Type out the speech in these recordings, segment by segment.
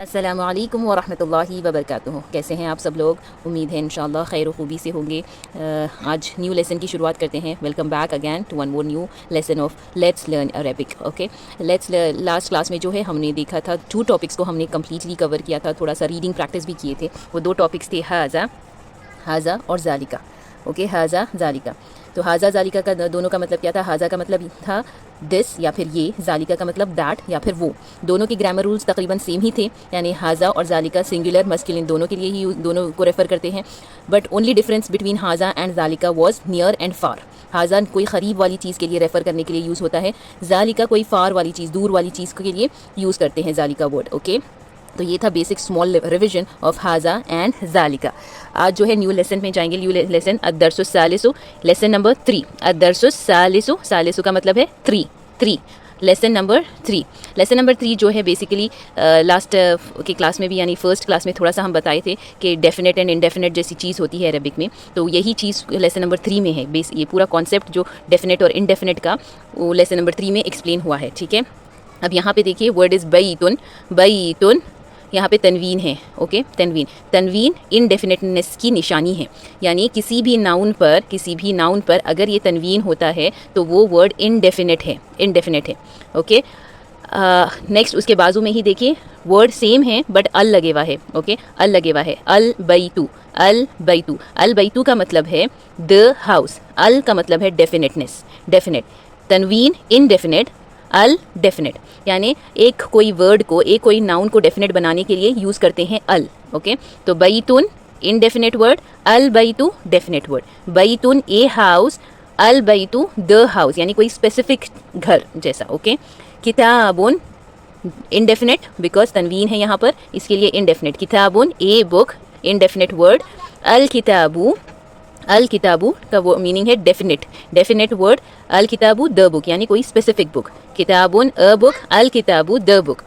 अस्सलामु अलैकुम वरहमतुल्लाहि वबरकातुहू। कैसे हैं आप सब लोग? उम्मीद है इंशाअल्लाह खैर खूबी से होंगे। आज न्यू लेसन की शुरुआत करते हैं। Welcome back again to one more new lesson of let's learn Arabic. Okay, last class में जो है हमने देखा था 2 टॉपिक्स को हमने कम्प्लीटली कवर किया था। थोड़ा सा रीडिंग प्रैक्टिस भी किए थे। वो 2 टॉपिक्स थे हाजा और जालिका। ओके, हाजा जालिका। तो हाजा जालिका का दोनों का मतलब क्या था? हाजा का मतलब था दिस या फिर ये, जालिका का मतलब दैट या फिर वो। दोनों के ग्रामर रूल्स तकरीबन सेम ही थे, यानी हाजा और जालिका सिंगुलर मस्कुलिन दोनों के लिए ही दोनों को रेफ़र करते हैं। बट ओनली डिफरेंस बिटवीन हाजा एंड जालिका वाज नियर एंड फार। हाजा कोई ख़रीब वाली चीज़ के लिए रेफ़र करने के लिए यूज़ होता है, जालिका कोई फार वाली चीज़, दूर वाली चीज़ के लिए यूज़ करते हैं जालिका वर्ड। ओके, तो ये था बेसिक स्मॉल रिविजन ऑफ हाजा एंड जालिका। आज जो है न्यू लेसन में जाएंगे। न्यू लेसन अद्दरसुस सालिसु, लेसन नंबर 3। अद्दरसुस सालिसु, सालिसु का मतलब है 3। Lesson number 3। लेसन नंबर 3 जो है बेसिकली लास्ट की क्लास में भी, यानी फर्स्ट क्लास में थोड़ा सा हम बताए थे कि डेफिनेट एंड इनडेफिनेट जैसी चीज़ होती है अरबिक में। तो यही चीज़ लेसन नंबर 3 में है। ये पूरा कॉन्सेप्ट जो डेफिनेट और इनडेफिनेट का, वो लेसन नंबर 3 में एक्सप्लेन हुआ है। ठीक है, अब यहाँ पे देखिए वर्ड इज़ बैतुन। बैतुन, यहाँ पे तनवीन है। ओके, तनवीन इनडेफिनेटनेस की निशानी है, यानी किसी भी नाउन पर अगर ये तनवीन होता है तो वो वर्ड इनडेफिनेट है। ओके, नेक्स्ट उसके बाजू में ही देखिए वर्ड सेम है बट अल लगे हुआ है। ओके, अल लगे हुआ है। अल बैतू का मतलब है द हाउस। अल का मतलब है डेफिनेट। तनवीन इनडेफिनेट, अल डेफिनेट, यानी एक कोई वर्ड को, एक कोई नाउन को डेफिनेट बनाने के लिए यूज़ करते हैं अल। ओके, तो बैतुन इनडेफिनेट वर्ड, अल बैतु डेफिनेट वर्ड। बैतुन ए हाउस, अल बैतु द हाउस, यानी कोई स्पेसिफिक घर जैसा। ओके, किताबुन इनडेफिनेट बिकॉज तनवीन है यहाँ पर, इसके लिए इनडेफिनेट। किताबुन ए बुक, इनडेफिनेट वर्ड। अल किताबू का वो मीनिंग है डेफिनेट वर्ड। अल किताबू द बुक, यानी कोई स्पेसिफिक बुक। किताबुन अ बुक, अल किताबू द बुक।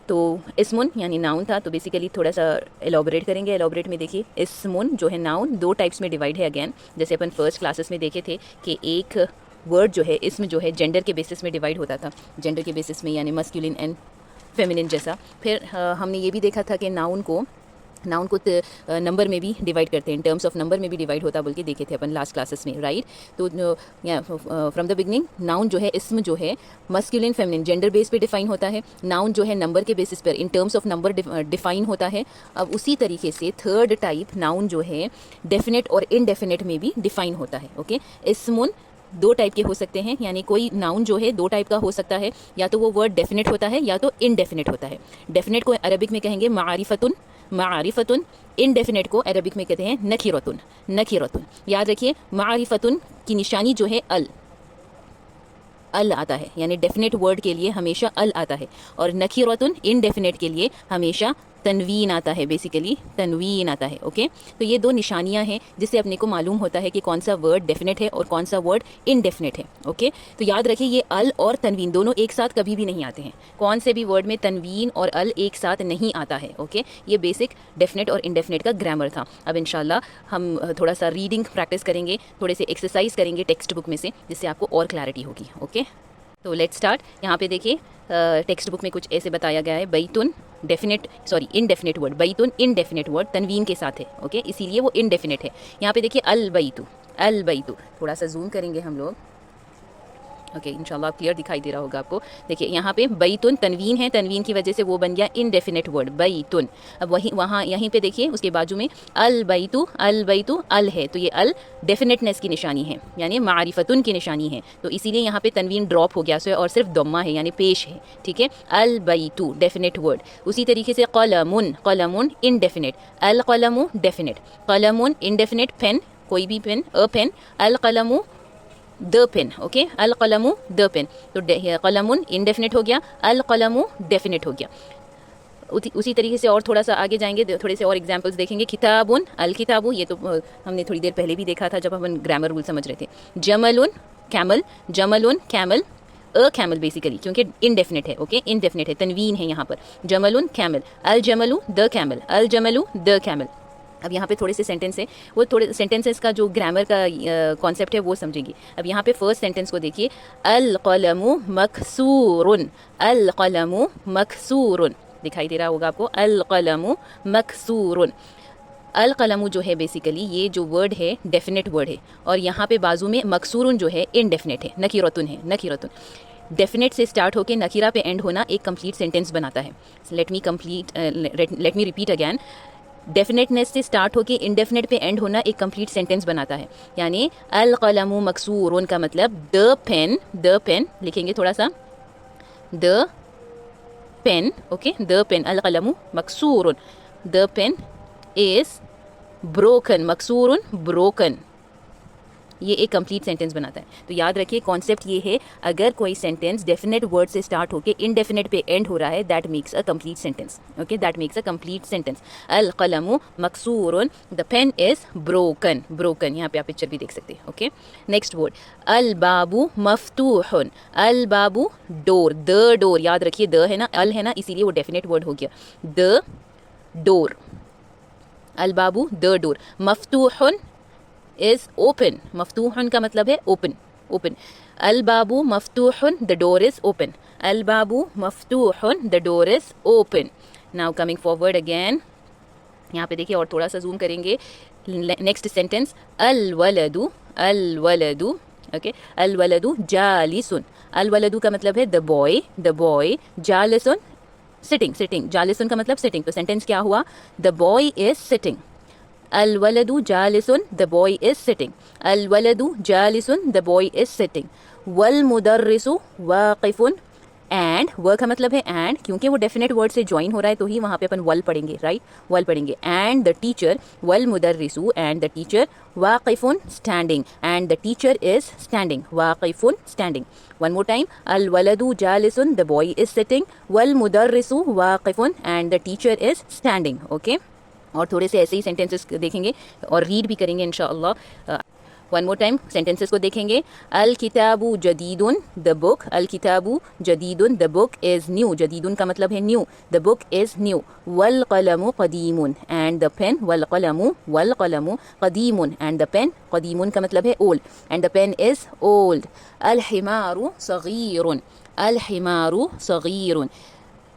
तो इस्मुन यानी नाउन था, तो बेसिकली थोड़ा सा एलोबरेट करेंगे। एलोबरेट में देखिए इस्मुन जो है नाउन 2 टाइप्स में डिवाइड है अगेन, जैसे अपन फर्स्ट क्लासेस में देखे थे कि एक वर्ड जो है इसमें जो है जेंडर के बेसिस में डिवाइड होता था, जेंडर के बेसिस में यानी मस्कुलिन एंड फेमिनिन जैसा। फिर हमने ये भी देखा था कि नाउन को नंबर में भी डिवाइड करते हैं, इन टर्म्स ऑफ नंबर में भी डिवाइड होता, बल्कि देखे थे अपन लास्ट क्लासेस में, राइट। तो फ्रॉम द बिगनिंग नाउन जो है, इसम जो है मस्कुलिन फेमिनिन जेंडर बेस पे डिफाइन होता है। नाउन जो है नंबर के बेसिस पर, in terms of number define होता है। अब उसी तरीके से थर्ड टाइप नाउन जो है डेफिनेट और इनडेफिनेट में भी डिफाइन होता है। ओके, इसमुन 2 टाइप के हो सकते हैं, यानी कोई नाउन जो है 2 टाइप का हो सकता है, या तो वो वर्ड डेफिनेट होता है या तो इनडेफिनेट होता है। डेफिनेट को अरबिक में कहेंगे मारिफतुन, इनडेफिनेट को अरबिक में कहते हैं नखीरतुन। याद रखिए मारिफतुन की निशानी जो है अल आता है, यानी डेफिनेट वर्ड के लिए हमेशा अल आता है, और नखीरतुन इनडेफिनेट के लिए हमेशा तनवीन आता है, बेसिकली तनवीन आता है। ओके, तो ये 2 निशानियां हैं जिससे अपने को मालूम होता है कि कौन सा वर्ड डेफिनेट है और कौन सा वर्ड इनडेफिनेट है। ओके, तो याद रखिए ये अल और तनवीन दोनों एक साथ कभी भी नहीं आते हैं। कौन से भी वर्ड में तनवीन और अल एक साथ नहीं आता है। ओके, ये बेसिक डेफिनेट और इनडेफिनेट का ग्रामर था। अब इंशाल्लाह हम थोड़ा सा रीडिंग प्रैक्टिस करेंगे, थोड़े से एक्सरसाइज करेंगे टेक्स्ट बुक में से, जिससे आपको और क्लैरिटी होगी। ओके, तो लेट्स स्टार्ट। यहाँ पे देखिए टेक्स्ट बुक में कुछ ऐसे बताया गया है, बैतुन इनडेफिनेट वर्ड, बैतुन इनडेफिनेट वर्ड तनवीन के साथ है। ओके, इसीलिए वो इनडेफिनेट है। यहाँ पे देखिए अल बैतु, थोड़ा सा जूम करेंगे हम लोग। ओके, इंशाल्लाह क्लियर दिखाई दे रहा होगा आपको। देखिए यहाँ पे बैतुन तनवीन है, तनवीन की वजह से वो बन गया इनडेफिनेट वर्ड बैतुन। अब यहीं पे देखिए उसके बाजू में अल बैतु अल है, तो ये अल डेफिनेटनेस की निशानी है, यानी मारिफतुन की निशानी है, तो इसीलिए यहाँ पे तनवीन ड्रॉप हो गया और सिर्फ दम्मा है, यानी पेश है। ठीक है, अल बैतु डेफिनेट वर्ड। उसी तरीके से कलमुन इनडेफिनेट, अल कलमु डेफिनेट, कलमुन इनडेफिनेट पेन, कोई भी पेन, अ पेन, अल कलमु द पेन। ओके, अल कलमु द पेन, तो कलमुन इनडेफिनेट हो गया, अल कलमु डेफिनेट हो गया। उसी तरीके से और थोड़ा सा आगे जाएंगे, थोड़े से और एग्जांपल्स देखेंगे। किताबुन अल किताबु, ये तो हमने थोड़ी देर पहले भी देखा था जब हम ग्रामर रूल समझ रहे थे। जमलुन कैमल, अ कैमल बेसिकली, क्योंकि इनडेफिनेट है। ओके, इनडेफिनेट है, तनवीन है यहाँ पर। जमलुन कैमल, अल जमलु द कैमल। अब यहाँ पे थोड़े से सेंटेंस है, वो थोड़े सेंटेंसेस का जो ग्रामर का कॉन्सेप्ट है वो समझेंगे। अब यहाँ पे फर्स्ट सेंटेंस को देखिए, अल कलमु मकसूरुन, दिखाई दे रहा होगा आपको, अल कलमु मकसूरुन। अल कलमु जो है बेसिकली ये जो वर्ड है डेफिनेट वर्ड है, और यहाँ पे बाजू में मकसूरुन जो है इनडेफिनेट है, नकीरतुन है, नकीरतुन। डेफिनेट से स्टार्ट होकर नकीरा पे एंड होना एक कंप्लीट सेंटेंस बनाता है। Let me repeat again. Definiteness से स्टार्ट होकर इनडेफिनेट पे एंड होना एक कंप्लीट सेंटेंस बनाता है। यानी अल कलमु मकसूरुन का मतलब द पेन लिखेंगे थोड़ा सा, the pen, okay, the pen, अल कलमु मकसूरुन, द पेन इज ब्रोकन, मकसूरुन ब्रोकन। ये एक कंप्लीट सेंटेंस बनाता है। तो याद रखिए कॉन्सेप्ट ये है, अगर कोई सेंटेंस डेफिनेट वर्ड से स्टार्ट होकर इनडेफिनेट पे एंड हो रहा है, that makes a complete sentence, okay, that makes a complete sentence. अल कलमु मकसूरुन, the pen is broken, broken, यहाँ पे आप पिक्चर भी देख सकते हैं, ओके। नेक्स्ट वर्ड अल बाबू मफ्तूहुन, अल बाबू डोर, द डोर, याद रखिए द है ना, अल है ना, इसीलिए वो डेफिनेट वर्ड हो गया, द डोर, अल बाबू द डोर, मफ्तूहुन इज ओपन, मफ्तूहन का मतलब है ओपन, ओपन, अल बाबू मफ्तूहन, द डोर इज ओपन, अल बाबू मफ्तूहन, the door is open. Now coming forward again, यहाँ पे देखिए और थोड़ा सा जूम करेंगे। नेक्स्ट सेंटेंस अल वलदू, अल वलदू, ओके, अल वलदू जालिसुन, अल वलदू का मतलब है द बॉय, जालिसुन सिटिंग, सिटिंग, जालिसुन का मतलब सिटिंग। तो सेंटेंस क्या हुआ, द बॉय इज सिटिंग, अल वलदू जालिसुन, द बॉय इज सिटिंग, अल वलदू जालिसुन, द बॉय इज सिटिंग। वल मुदर्रिसु वाक़िफुन, एंड, व का मतलब है एंड, क्योंकि वो डेफिनेट वर्ड से ज्वाइन हो रहा है तो ही वहाँ पे अपन वल पढ़ेंगे, राइट, वल पढ़ेंगे। एंड द टीचर, वल मुदर्रिसु एंड द टीचर, वाक़िफुन standing, and the teacher is standing, वाक़िफुन स्टैंडिंग। वन मोर टाइम, अल वलदू जालिसुन, द बॉय इज सिटिंग, वल मुदर्रिसु वाक़िफुन and the teacher is standing, okay. और थोड़े से ऐसे ही सेंटेंसेस देखेंगे और रीड भी करेंगे इंशाअल्लाह। वन मोर टाइम सेंटेंसेस को देखेंगे। अल किताबु जदीदुन, द बुक, अल किताबु जदीदुन, द बुक इज़ न्यू, जदीदुन का मतलब है new, the book is new. वल कलमु कदीमुन, एंड द पेन, वल कलमु कदीमुन एंड द पेन, कदीमुन का मतलब है old, and the pen is old. अल हिमारु सगीरुन, अल हिमारु सगीरुन,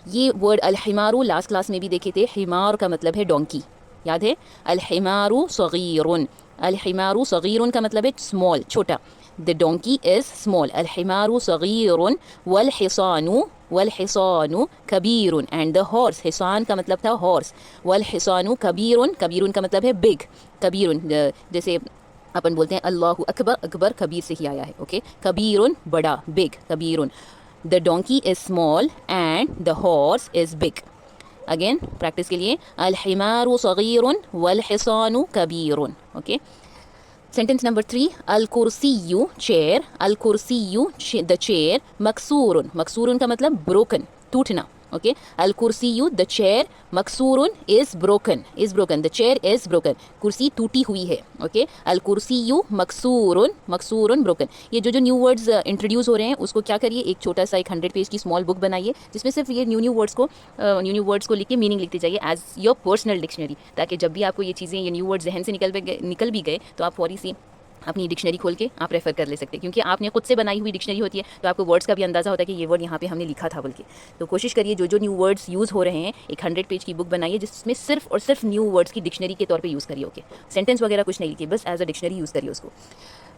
ये वर्ड अल हिमारू लास्ट क्लास में भी देखे थे, हिमार का मतलब है डोंकी, याद है, अल हिमारू सगीरुन, अल हिमारू सगीरुन का मतलब है स्मॉल, छोटा, द डोंकी इज स्मॉल, अल हिमारू सगीरुन। वल हिसानु कबीरुन एंड द हॉर्स, हिसान का मतलब था हॉर्स, वल हिसानु कबीरुन, कबीरुन का मतलब है बिग, कबीरुन जैसे अपन बोलते हैं अल्लाहु अकबर, अकबर कबीर से ही आया है, ओके, कबीरुन बड़ा, big, कबीरुन। The donkey is small and the horse is big. Again, practice के लिए al-himaru saghirun wal-hisanu kabirun. Okay. Sentence number 3. Al-kursiyu chair. Al-kursiyu the chair. Maksurun. Maksurun का मतलब broken, टूटना. Okay. Al-kursiyu the chair. Maksurun is broken. Is broken. The chair is broken. कुर्सी टूटी हुई है. Okay. Al-kursiyu maksurun. Maksurun broken. ये जो new words introduce हो रहे हैं उसको क्या करिए, एक छोटा सा एक 100 पेज की स्मॉल बुक बनाइए जिसमें सिर्फ ये न्यू न्यू वर्ड्स को लिख के मीनिंग लिखते जाइए एज योर पर्सनल डिक्शनरी, ताकि जब भी आपको ये चीज़ें, ये न्यू वर्ड जहन से निकल भी गए तो आप फौरी सी अपनी डिक्शनरी खोल के आप रेफर कर ले सकते हैं, क्योंकि आपने खुद से बनाई हुई डिक्शनरी होती है तो आपको वर्ड्स का भी अंदाज़ा होता है कि ये वर्ड यहाँ पे हमने लिखा था बल्कि। तो कोशिश करिए जो न्यू वर्ड्स यूज़ हो रहे हैं एक 100 पेज की बुक बनाइए जिसमें सिर्फ और सिर्फ न्यू वर्ड्स की डिक्शनरी के तौर पे यूज़ करिए, ओके। सेंटेंस वगैरह कुछ नहीं लिखिए, बस एज अ डिक्शनरी यूज़ करिए उसको।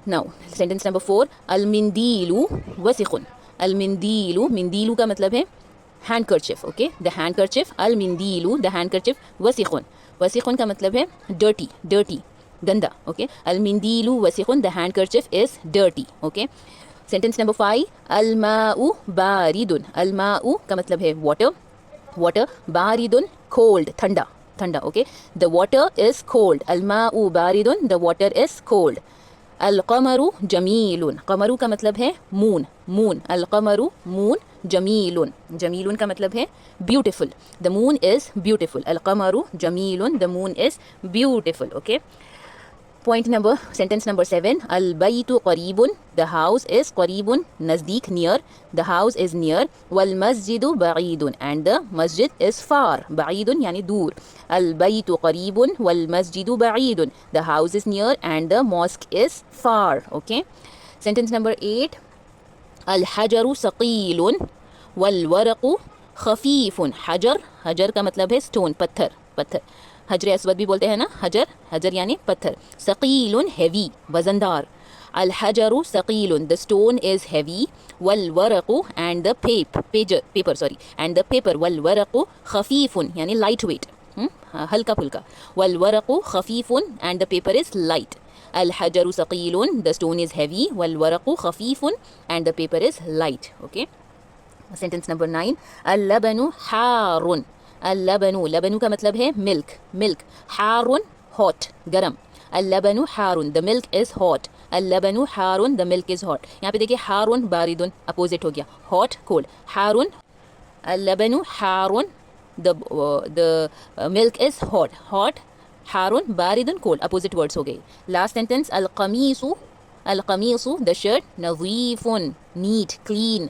नाउ सेंटेंस नंबर 4, अलमिंदीलू वसिखुन। अलमिंदीलू, मिंदीलू का मतलब है हैंडकरचिफ, ओके, द हैंडकरचिफ, अलमिंदीलू द हैंडकरचिफ, वसिखुन, वसिखुन का मतलब है डर्टी, डर्टी, गंदा, ओके, अलमिंदीलू वसिखुन, the handkerchief is dirty, okay. Sentence number 5, अलमाउ बारिदुन। अलमाउ का मतलब है वाटर, वाटर, बारिदुन कोल्ड, ठंडा, ठंडा, okay, the water is cold, अलमाउ बारिदुन, द वाटर इज कोल्ड। अलकमरु जमीलुन, कमरु का मतलब है मून, मून, अलकमरु मून, जमीलुन, जमीलुन का मतलब है beautiful, the moon is beautiful, अलकमरु जमीलुन, the moon is beautiful, okay. Sentence number 7, अल बैतु करीबुन, द हाउस इज करीबुन, नज़दीक, near, the house is near. वल मस्जिदु बईदुन and the masjid is far, बईदुन यानी दूर, अल बैतु करीबुन वल मस्जिदु बईदुन, the house is near and the mosque is far, okay. Sentence number 8, अल हजरु सकीलुन वल वरक़ु खफीफुन हजर, हजर का मतलब है स्टोन, पत्थर, पत्थर, हजर अस्वद भी बोलते हैं ना, हजर, हजर यानी पत्थर। सकीलुन हेवी, वजनदार। अल हजरु सकीलुन, द स्टोन इज हेवी। वल वरकु and the paper sorry and the paper, वल वरकु खफीफुन यानी लाइट वेट, हल्का फुल्का। वल वरकु खफीफुन and the paper is light. अल हजरु सकीलुन, द स्टोन इज हेवी। वल वरकु खफीफुन and the paper is light. Okay, sentence number 9, अल लबनु हारुन। अल लबनु, लबनु का मतलब है मिल्क, मिल्क। हारुन हॉट, गरम। अल लबनु हारुन, द मिल्क इज हॉट। अल लबनु हारुन, द मिल्क इज हॉट। यहाँ पे देखिए हारुन बारिदुन अपोजिट हो गया, हॉट कोल्ड। हारुन, अल लबनु हारुन, the milk is hot, hot. हारुन बारिदुन कोल्ड, अपोजिट वर्ड्स हो गए। लास्ट सेंटेंस, अल कमीसु, अल कमीसु, द शर्ट, नज़ीफुन neat clean.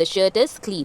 The shirt is clean.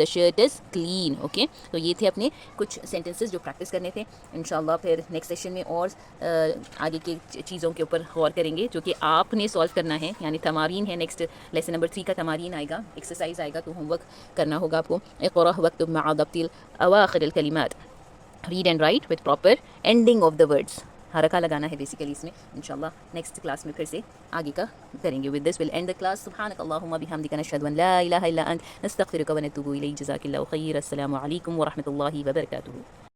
The shirt is clean. Okay? तो ये थे अपने कुछ सेंटेंसेस जो प्रैक्टिस करने थे। इंशाल्लाह फिर नेक्स्ट सेशन में और आगे की चीज़ों के ऊपर गौर करेंगे जो कि आपने सॉल्व करना है, यानी तमारीन है। नेक्स्ट लेसन नंबर 3 का तमारीन आएगा, एक्सरसाइज आएगा, तो होमवर्क करना होगा आपको। इक़रा वक्तुब मअ दब्तिल अवाखिर कलिमात, read and write with proper ending of the words. हरका लगाना है बेसिकली इसमें। इंशाल्लाह नेक्स्ट क्लास में फिर से आगे का करेंगे। With this will end the class. सुब्हानक अल्लाहुम्मा बिहम्दिका नशहदु अन ला इलाहा इल्ला अंत नस्तगफिरुका व नतूबु इलैक। जज़ाकिल्लाहु खैर। अस्सलामु अलैकुम व रहमतुल्लाहि व बरकातुहू।